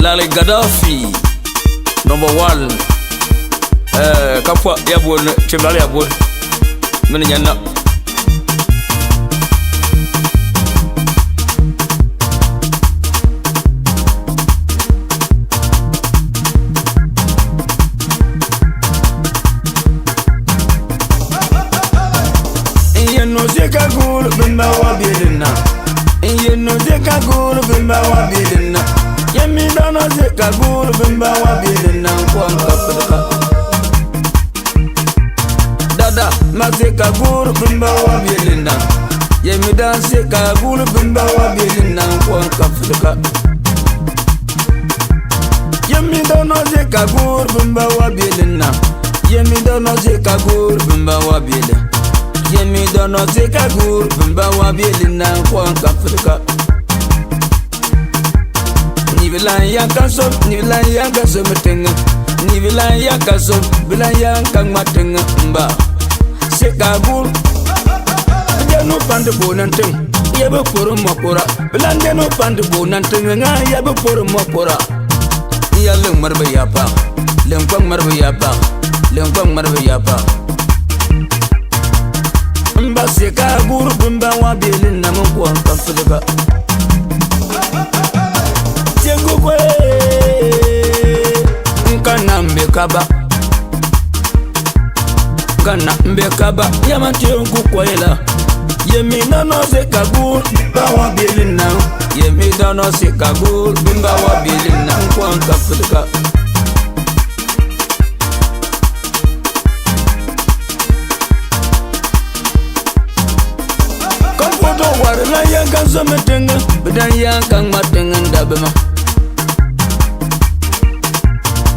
Lali Gaddafi number 1 kapwa yabon chimlali yabon mini nyanna no zeka gulu bimba wa bilina inye no zeka gulu bimba wa bilina yemi dono zeka gulu bimba wa bilina kwa nkapeleka dada ma zeka gulu bimba wa bilina yemi dan zeka gulu bimba wa bilina kwa nkapeleka yemi dono zeka gulu bimba wa bilina yemi dono zeka gulu bimba wa bilina Yemi dono zeka gur bimba wa bilina kwa nkafrika Ni bilan ya kaso metenga Ni bilan ya kaso bilan ya kang matenga mba Zeka gur Jano pande bonanteng Yebe poro mopora Bilan jano pande bonanteng nga yebe poro mopora Ya leng marbe ya pa Leng pang marbe ya pa Leng pang marbe ya pa Mba seka guru bimba wa bilin na mkwa nkafilika Tiengu kwe Nkana mbekaba Nkana mbekaba Yama tiengu kwa ila Yemi dono seka guru bimba wa bilin na Yemi dono seka guru bimba wa bilin na mkwa nkafilika Warla yang kan semetenga Bedan yang kan matenga ndabema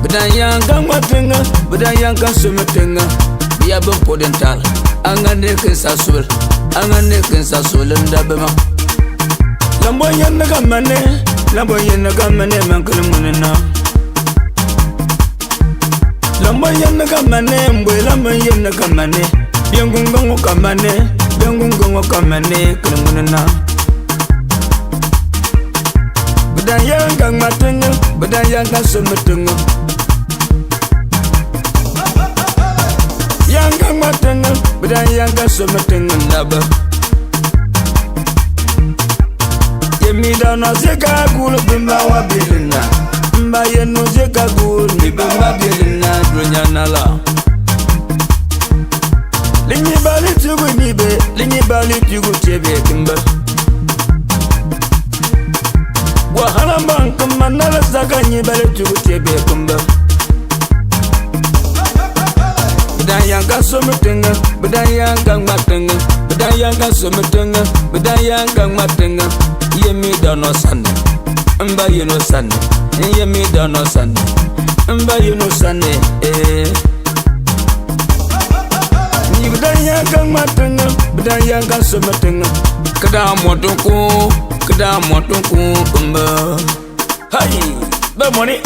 Bedan yang kan matenga Bedan yang kan semetenga Biya berpotensial Angane kesasul Angane kesasul ndabema Lambo yang nagamane Lambo yang nagamane Mangkelemunena Lambo yang nagamane Mbwe lambo yang nagamane Biangungongo kamane Bengungongo kamane kelemunena Bedan yang kang matenga Bedan yang kang semetenga Yang kang matenga Bedan yang kang semetenga naba Yemi dono zeka gulu bimba wa bilina Mba yenu zeka gulu ni bimba bilina Dunya nala Linyi bali tugu nibe, linyi bali tugu tebe kimba Wahala banka manala saka nyi bali tugu tebe kimba Bedan yang kan semetenga, bedan yang kan matenga Bedan yang kan semetenga, bedan yang kan matenga Yemi dono sane, mba yeno sane Yemi dono sane, mba yeno sane Bedan yang kang matenga, bedan yang kang semetenga Kada motonku kumba Hai, ba moni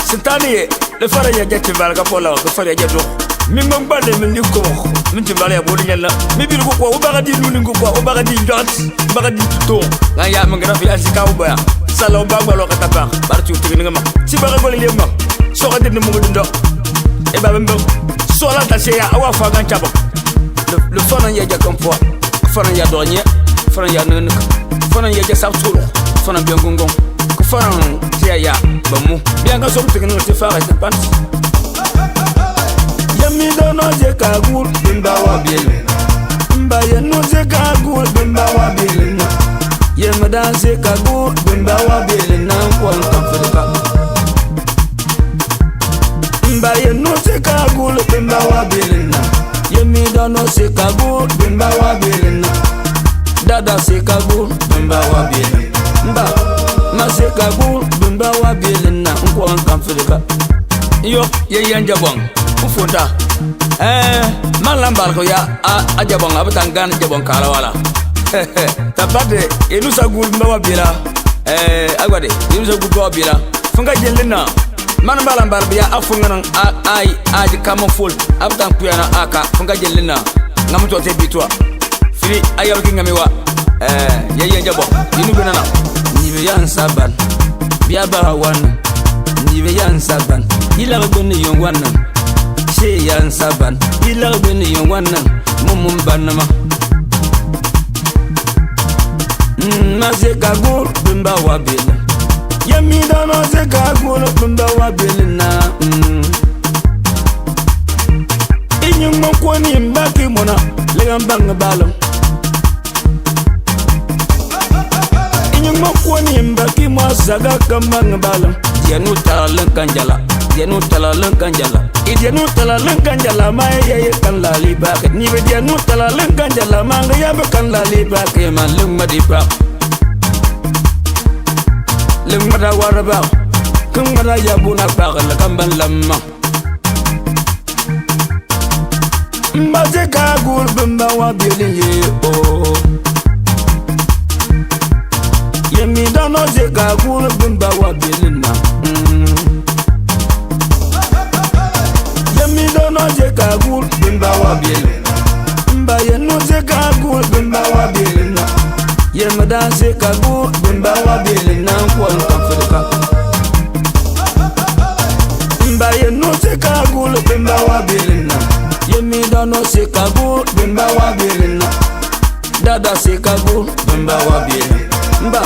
Sentani, le fara ya jati valga pola, le fara ya jato Mingong bade mingi komo, minti vale ya bodi nyala Mibiru kwa, ubaga di luningu kwa, ubaga di jot Ubaga di tuto Ngaya mengrafi ya sika ubaya Sala ubaga lo katapa, barci utik ngama Sibaga goli lema, soka dini mungu dindo Eba bembe Sola ta se ya awa fa gan chabo le fana ya jakam fo fana ya donye fana ya nene fana ya jasa tulu fana bien gongon ko fana ya bamu bien ga so tekno te fara te pant yami dono je ka gul bimba wa biel mba ya no je ka gul bimba wa biel yema dan je ka gul bimba wa biel na ko kan fedka Mba ye no seka gulu bimba wa bilina Yemi dono seka gulu bimba wa bilina Dada seka gulu bimba wa bilina Mba ma seka gulu bimba wa bilina Nko ankan filika Yo ye yanjabong Ufunda Malambar ko ya ajabong abatangan jabong kala wala Tapate inusa gulu bimba wa bila Agwade inusa gulu wa bila Funga jelina Man balambar biya afungan ai aji kama full abdan kuyana aka funga jelina ngamuto te bitwa firi ayaw ki ngamiwa yeyen jabo inu benana ni be yan saban Bia ba wan ni be yan saban ila go ni yon wan she yan saban ila go ni yon wan mum banama na se kagur bimba wabila yami da na se kagur bimba wabila na inyum mo ko ni mbaki mona le gambang balom Makwani mbaki mwasaga kambang balam Dianu talalang kanjala Dianu talalang kanjala Dianu talalang kanjala Maya kan lali bakit Nibe dianu talalang kanjala Manga yabe kan lali bakit Man lung madipak Lung madawarabak Kung madayabunak bakit Lakambang lamang Mbaze kagul bimbawa bilin ye oh Yemi dano je kagul bimba wa bilina Yemi dano je kagul bimba wa bilina Mba yenu je kagul bimba wa bilina Yemi dan je kagul bimba wa bilina Kwa nkamfirika Mba yenu je kagul bimba wa bilina Yemi dano je kagul bimba wa bilina Dada je kagul bimba wa bilina Mba